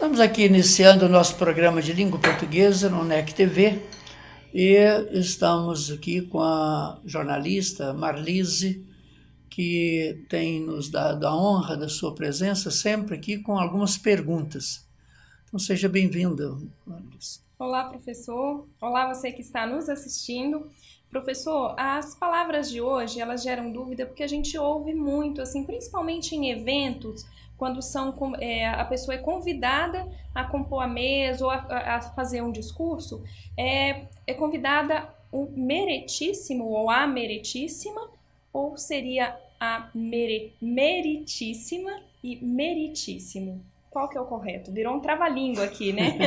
Estamos aqui iniciando o nosso programa de língua portuguesa no NEC TV e estamos aqui com a jornalista Marlise, que tem nos dado a honra da sua presença sempre aqui com algumas perguntas. Então seja bem-vinda, Marlise. Olá, professor. Olá, você que está nos assistindo. Professor, as palavras de hoje, elas geram dúvida porque a gente ouve muito, assim, principalmente em eventos, quando a pessoa é convidada a compor a mesa ou a fazer um discurso, é convidada o meritíssimo ou a meritíssima, ou seria a meritíssima e meritíssimo. Qual que é o correto? Virou um trava-língua aqui, né?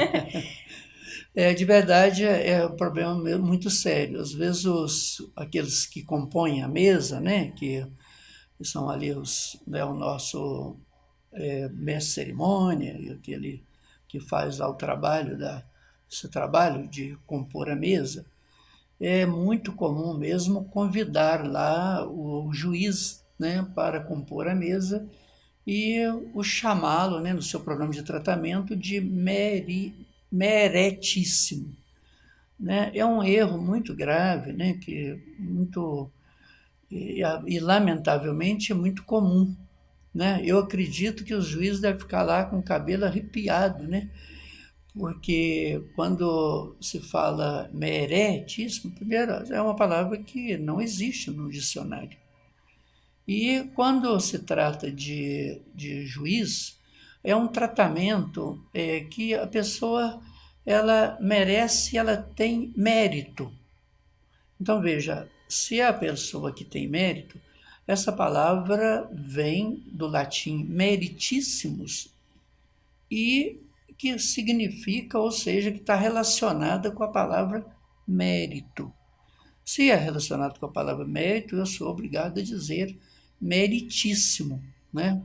De verdade, é um problema muito sério. Às vezes, aqueles que compõem a mesa, né, que são ali o nosso mestre de cerimônia, e aquele que faz lá esse trabalho de compor a mesa, é muito comum mesmo convidar lá o juiz, né, para compor a mesa e o chamá-lo, né, no seu programa de tratamento de meritíssimo, né? É um erro muito grave, né, e lamentavelmente é muito comum, né? Eu acredito que os juízes devem ficar lá com o cabelo arrepiado, né? Porque quando se fala meritíssimo, primeiro, é uma palavra que não existe no dicionário. E quando se trata de juiz, é um tratamento que a pessoa ela merece, ela tem mérito. Então veja, se é a pessoa que tem mérito, essa palavra vem do latim meritíssimos e que significa, ou seja, que está relacionada com a palavra mérito. Se é relacionado com a palavra mérito, eu sou obrigado a dizer meritíssimo, né?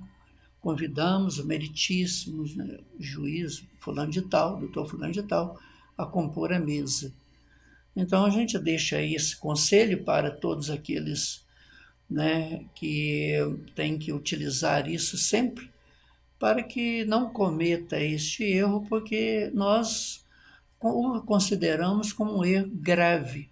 Convidamos o meritíssimo, né, juiz fulano de tal, doutor fulano de tal, a compor a mesa. Então a gente deixa esse conselho para todos aqueles, né, que têm que utilizar isso sempre, para que não cometa este erro, porque nós o consideramos como um erro grave.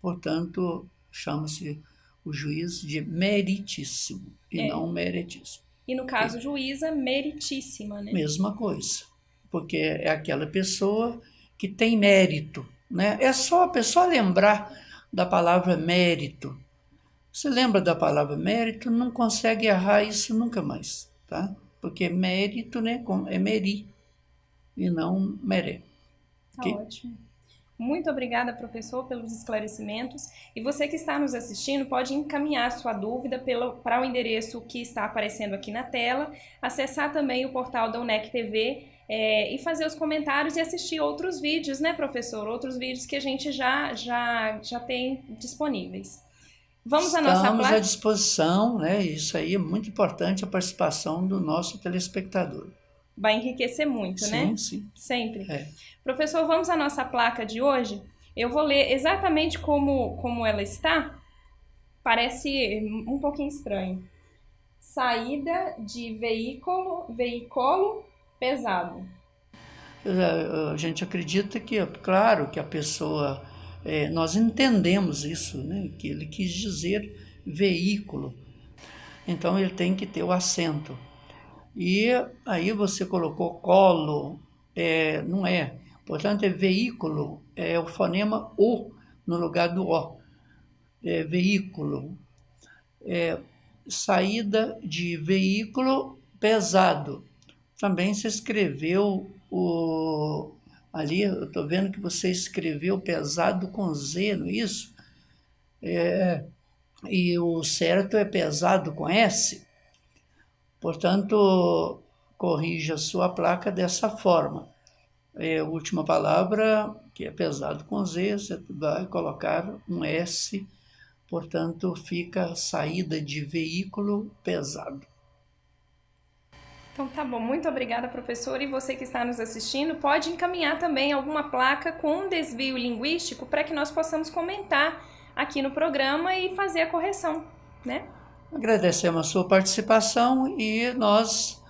Portanto, chama-se o juiz de meritíssimo e não meritíssimo. E no caso, juíza meritíssima, né? Mesma coisa, porque é aquela pessoa que tem mérito, né? É só a pessoa lembrar da palavra mérito. Você lembra da palavra mérito, não consegue errar isso nunca mais, tá? Porque mérito, né, é meri e não meré. Tá Okay? ótimo. Muito obrigada, professor, pelos esclarecimentos. E você que está nos assistindo pode encaminhar sua dúvida para o endereço que está aparecendo aqui na tela, acessar também o portal da UNEC TV e fazer os comentários e assistir outros vídeos, né, professor? Outros vídeos que a gente já tem disponíveis. Vamos à nossa Estamos placa? à disposição, né? Isso aí é muito importante, a participação do nosso telespectador. Vai enriquecer muito, né? Sim, sim. Sempre. É. Professor, vamos à nossa placa de hoje? Eu vou ler exatamente como ela está. Parece um pouquinho estranho. Saída de veículo pesado. A gente acredita que, claro, que a pessoa, nós entendemos isso, né? Que ele quis dizer veículo. Então ele tem que ter o acento. E aí você colocou colo, não é. Portanto, é veículo, é o fonema O no lugar do O. É veículo. Saída de veículo pesado. Também se escreveu ali, eu estou vendo que você escreveu pesado com Z, não é isso? E o certo é pesado com S. Portanto, corrija a sua placa dessa forma. A última palavra, que é pesado com Z, você vai colocar um S, portanto, fica saída de veículo pesado. Então tá bom, muito obrigada, professora. E você que está nos assistindo, pode encaminhar também alguma placa com um desvio linguístico para que nós possamos comentar aqui no programa e fazer a correção, né? Agradecemos a sua participação e nós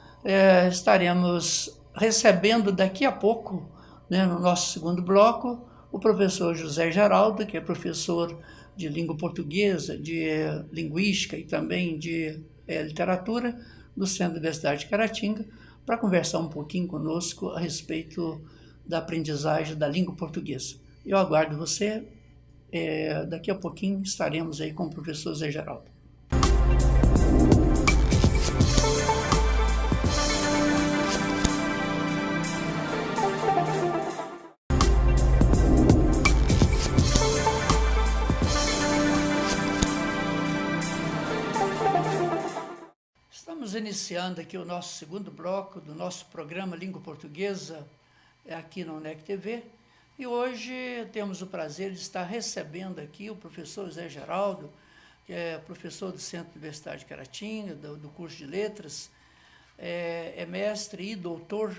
estaremos recebendo daqui a pouco, né, no nosso segundo bloco, o professor José Geraldo, que é professor de língua portuguesa, de linguística e também de literatura do Centro da Universidade de Caratinga, para conversar um pouquinho conosco a respeito da aprendizagem da língua portuguesa. Eu aguardo você. Daqui a pouquinho estaremos aí com o professor Zé Geraldo. Estamos iniciando aqui o nosso segundo bloco do nosso programa Língua Portuguesa aqui na UNEC TV. E hoje temos o prazer de estar recebendo aqui o professor Zé Geraldo, que é professor do Centro da Universidade de Caratinga, do curso de Letras, é mestre e doutor.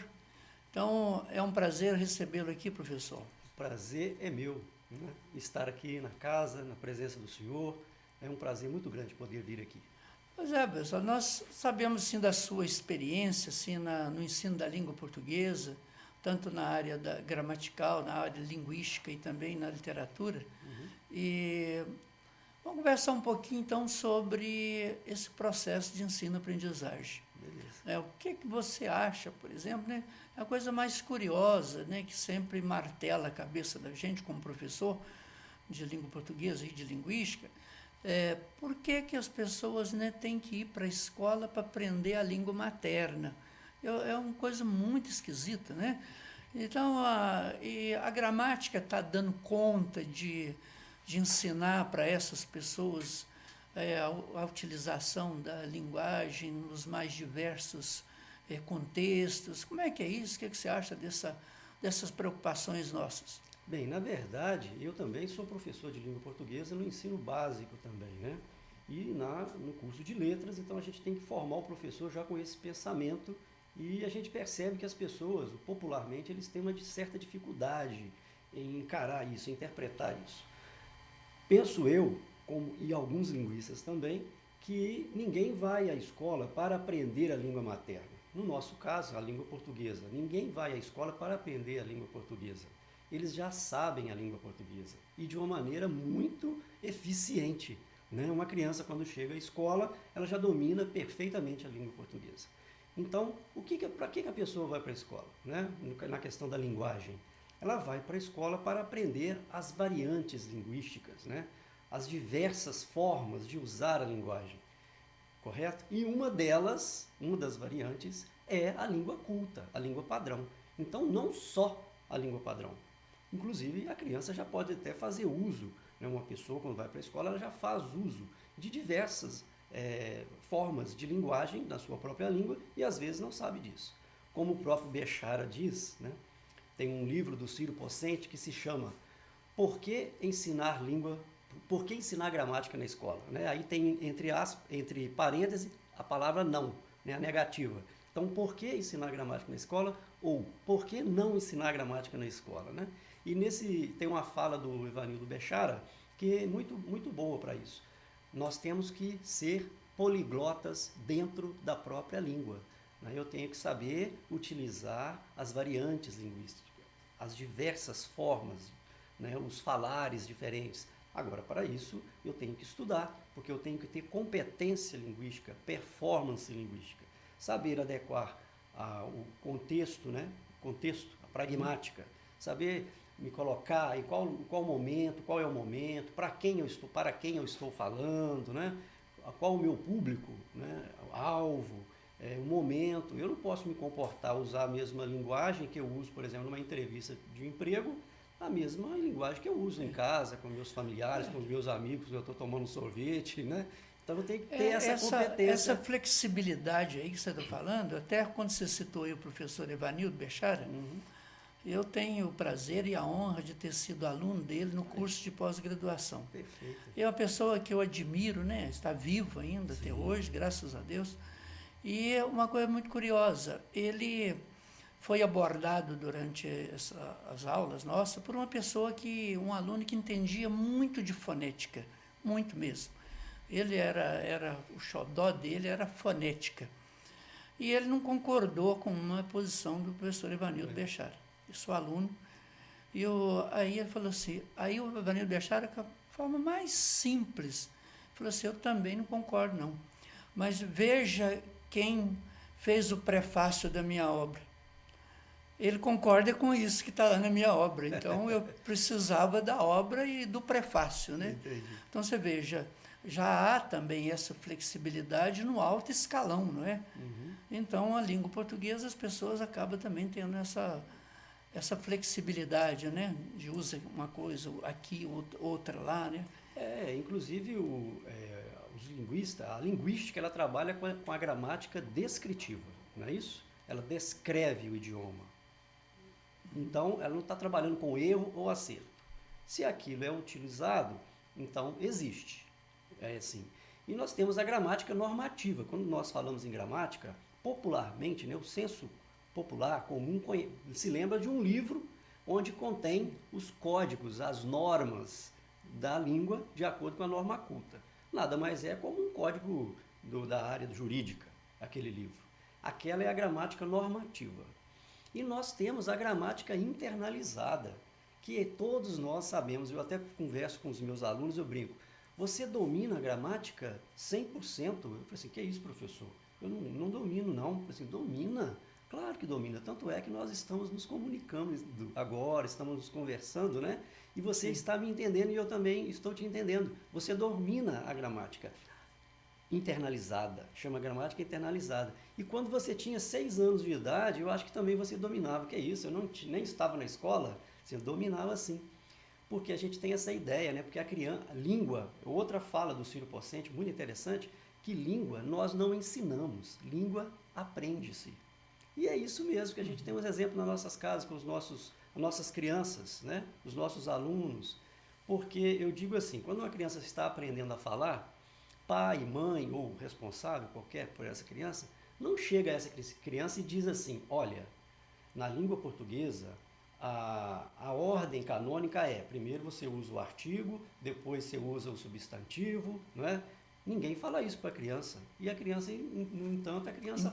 Então, é um prazer recebê-lo aqui, professor. O prazer é meu, né? Estar aqui na casa, na presença do senhor, é um prazer muito grande poder vir aqui. Pois é, pessoal, nós sabemos sim da sua experiência assim, no ensino da língua portuguesa, tanto na área gramatical, na área linguística e também na literatura. E vamos conversar um pouquinho, então, sobre esse processo de ensino-aprendizagem. Beleza. O que você acha, por exemplo, né? É a coisa mais curiosa, né, que sempre martela a cabeça da gente como professor de língua portuguesa e de linguística, por que as pessoas, né, têm que ir para a escola para aprender a língua materna? É uma coisa muito esquisita, né? Então, a gramática está dando conta de ensinar para essas pessoas a utilização da linguagem nos mais diversos contextos. Como é que é isso? O que você acha dessas preocupações nossas? Bem, na verdade, eu também sou professor de língua portuguesa no ensino básico também, né? E no curso de letras, então a gente tem que formar o professor já com esse pensamento. E a gente percebe que as pessoas, popularmente, eles têm uma certa dificuldade em encarar isso, em interpretar isso. Penso eu, e alguns linguistas também, que ninguém vai à escola para aprender a língua materna. No nosso caso, a língua portuguesa. Ninguém vai à escola para aprender a língua portuguesa. Eles já sabem a língua portuguesa e de uma maneira muito eficiente, né? Uma criança, quando chega à escola, ela já domina perfeitamente a língua portuguesa. Então, para que a pessoa vai para a escola, né? Na questão da linguagem? Ela vai para a escola para aprender as variantes linguísticas, né? As diversas formas de usar a linguagem, correto? E uma das variantes é a língua culta, a língua padrão. Então, não só a língua padrão. Inclusive, a criança já pode até fazer uso, né? Uma pessoa, quando vai para a escola, ela já faz uso de diversas formas de linguagem na sua própria língua e às vezes não sabe disso. Como o próprio Bechara diz, né, tem um livro do Ciro Pocente que se chama Por que ensinar gramática na escola? Né? Aí tem entre parênteses a palavra não, né, a negativa. Então, por que ensinar gramática na escola? Ou por que não ensinar gramática na escola? Né? E tem uma fala do Evanildo Bechara que é muito, muito boa para isso. Nós temos que ser poliglotas dentro da própria língua. Eu tenho que saber utilizar as variantes linguísticas, as diversas formas, né, os falares diferentes. Agora, para isso, eu tenho que estudar, porque eu tenho que ter competência linguística, performance linguística, saber adequar o contexto, né, a pragmática, saber me colocar em qual momento, qual é o momento, para quem eu estou falando, né? Qual o meu público, né? Alvo, o momento. Eu não posso me comportar, usar a mesma linguagem que eu uso, por exemplo, numa entrevista de emprego, a mesma linguagem que eu uso em casa, com meus familiares, com meus amigos, eu estou tomando sorvete, né? Então eu tenho que ter essa competência. Essa flexibilidade aí que você está falando, até quando você citou aí o professor Evanildo Bechara, eu tenho o prazer e a honra de ter sido aluno dele no curso de pós-graduação. Perfeito. É uma pessoa que eu admiro, né? Está vivo ainda até hoje, graças a Deus. E é uma coisa muito curiosa, ele foi abordado durante as aulas nossas por um aluno que entendia muito de fonética, muito mesmo. O xodó dele era fonética. E ele não concordou com uma posição do professor Ivanildo Bechara. Eu sou aluno. Aí ele falou assim, aí o Ivanildo Bechara, com a forma mais simples, falou assim, eu também não concordo não. Mas veja quem fez o prefácio da minha obra. Ele concorda com isso que está lá na minha obra. Então, eu precisava da obra e do prefácio, né? Entendi. Então, você veja, já há também essa flexibilidade no alto escalão, não é? Então, a língua portuguesa, as pessoas acabam também tendo essa flexibilidade, né? De usa uma coisa aqui, outra lá, né? Inclusive os linguistas, a linguística, ela trabalha com a gramática descritiva, não é isso? Ela descreve o idioma. Então, ela não está trabalhando com erro ou acerto. Se aquilo é utilizado, então existe. É assim. E nós temos a gramática normativa. Quando nós falamos em gramática, popularmente, né, o senso popular, comum, se lembra de um livro onde contém os códigos, as normas da língua de acordo com a norma culta. Nada mais é como um código da área jurídica, aquele livro. Aquela é a gramática normativa. E nós temos a gramática internalizada, que todos nós sabemos. Eu até converso com os meus alunos, eu brinco. Você domina a gramática 100%? Eu falei assim, que é isso, professor? Eu não domino, não. Eu falei assim, domina? Claro que domina. Tanto é que nós estamos nos comunicando agora, estamos nos conversando, né? E você está me entendendo e eu também estou te entendendo. Você domina a gramática internalizada, chama gramática internalizada. E quando você tinha 6 anos de idade, eu acho que também você dominava. Que é isso? Eu nem estava na escola, você dominava sim. Porque a gente tem essa ideia, né? Porque a língua, outra fala do Ciro Pocente, muito interessante, que língua nós não ensinamos, língua aprende-se. E é isso mesmo, que a gente tem uns exemplos nas nossas casas, com as nossas crianças, né? Os nossos alunos. Porque eu digo assim, quando uma criança está aprendendo a falar, pai, mãe ou responsável qualquer por essa criança, não chega a essa criança e diz assim, olha, na língua portuguesa, a ordem canônica é, primeiro você usa o artigo, depois você usa o substantivo, não é? Ninguém fala isso para a criança. E a criança, no entanto, a criança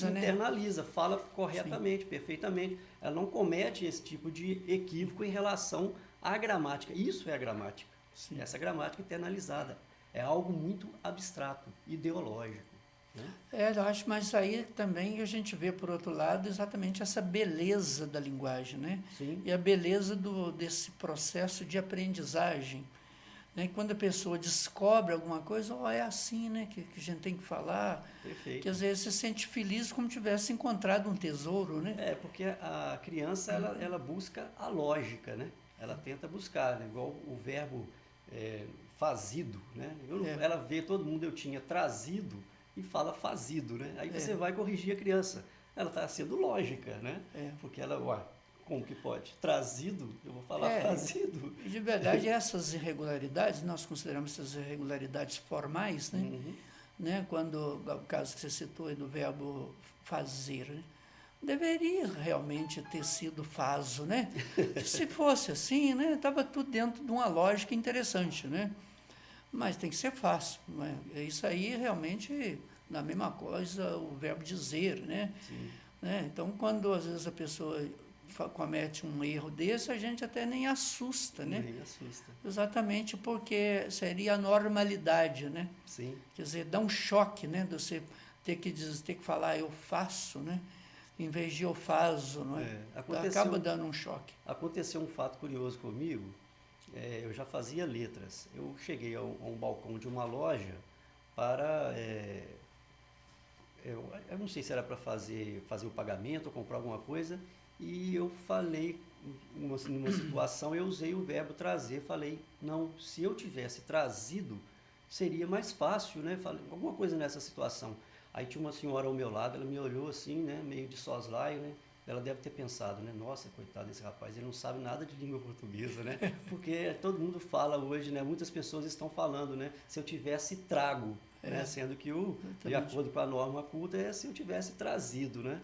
internaliza, fala corretamente, sim, perfeitamente. Ela não comete esse tipo de equívoco em relação à gramática. Isso é a gramática. Sim. Essa gramática internalizada. É algo muito abstrato, ideológico. Né? Eu acho, mas aí também a gente vê, por outro lado, exatamente essa beleza da linguagem, né? Sim. E a beleza desse processo de aprendizagem. Né? Quando a pessoa descobre alguma coisa, é assim, né? Que a gente tem que falar. Perfeito. Que às vezes se sente feliz como tivesse encontrado um tesouro, né? Porque a criança, ela busca a lógica, né? Ela tenta buscar, né? Igual o verbo fazido, né? Ela vê todo mundo, eu tinha trazido e fala fazido, né? Aí você vai corrigir a criança. Ela está sendo lógica, né? Porque ela, como que pode? Trazido, eu vou falar fazido. E de verdade, essas irregularidades, nós consideramos essas irregularidades formais, né? Uhum. Né? Quando, o caso que você citou aí do verbo fazer, né? Deveria realmente ter sido faso, né? Se fosse assim, né? Estava tudo dentro de uma lógica interessante, né? Mas tem que ser fácil, né? Isso aí realmente, na mesma coisa, o verbo dizer, né? Sim. Né? Então, quando às vezes a pessoa comete um erro desse, a gente até nem assusta, né? Nem assusta. Exatamente porque seria a normalidade, né? Sim. Quer dizer, dá um choque, né? De você ter que falar eu faço, né? Em vez de eu faço, não é? Acaba dando um choque. Aconteceu um fato curioso comigo. Eu já fazia letras. Eu cheguei a um balcão de uma loja para... eu não sei se era para fazer o pagamento ou comprar alguma coisa, e eu falei, numa situação, eu usei o verbo trazer, falei, não, se eu tivesse trazido, seria mais fácil, né? Falei, alguma coisa nessa situação. Aí tinha uma senhora ao meu lado, ela me olhou assim, né, meio de soslaio, né? Ela deve ter pensado, né? Nossa, coitado desse rapaz, ele não sabe nada de língua portuguesa, né? Porque todo mundo fala hoje, né? Muitas pessoas estão falando, né? Se eu tivesse trago, né? Sendo que de acordo com a norma culta, é se eu tivesse trazido, né?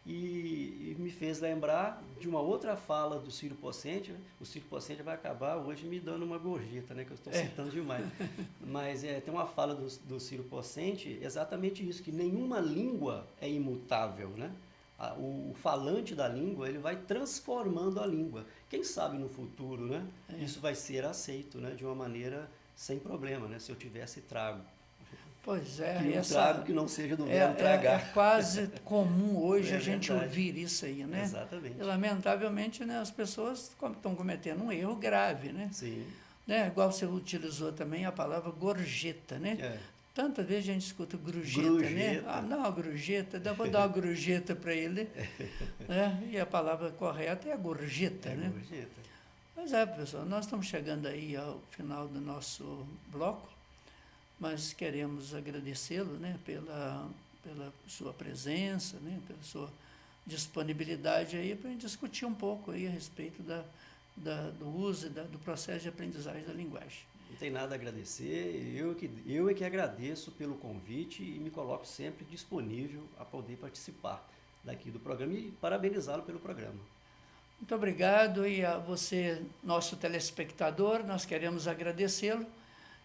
e me fez lembrar de uma outra fala do Ciro Pocente, né? O Ciro Pocente vai acabar hoje me dando uma gorjeta, né? Que eu estou citando demais. Mas tem uma fala do Ciro Pocente exatamente isso, que nenhuma língua é imutável, né? O falante da língua, ele vai transformando a língua. Quem sabe no futuro, né? Isso vai ser aceito, né? De uma maneira sem problema, né? Se eu tivesse trago. Pois é, Que trago que não seja do verbo tragar. É quase comum hoje a gente verdade. ouvir isso aí, né? Exatamente. E, lamentavelmente, né, as pessoas estão cometendo um erro grave, né? Sim. Né? Igual você utilizou também a palavra gorjeta, né? Tantas vezes a gente escuta grujeta, né? Ah, não, grujeta, vou dar uma grujeta para ele, né? E a palavra correta é a gorjeta, né? Gorjeta. Mas pessoal, nós estamos chegando aí ao final do nosso bloco, mas queremos agradecê-lo, né, pela sua presença, né, pela sua disponibilidade aí para a gente discutir um pouco aí a respeito do uso e do processo de aprendizagem da linguagem. Não tem nada a agradecer, eu é que agradeço pelo convite e me coloco sempre disponível a poder participar daqui do programa e parabenizá-lo pelo programa. Muito obrigado, e a você, nosso telespectador, nós queremos agradecê-lo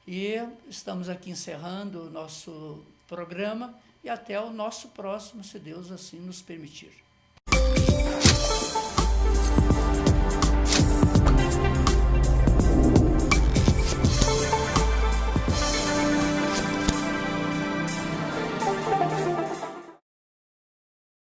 e estamos aqui encerrando o nosso programa e até o nosso próximo, se Deus assim nos permitir.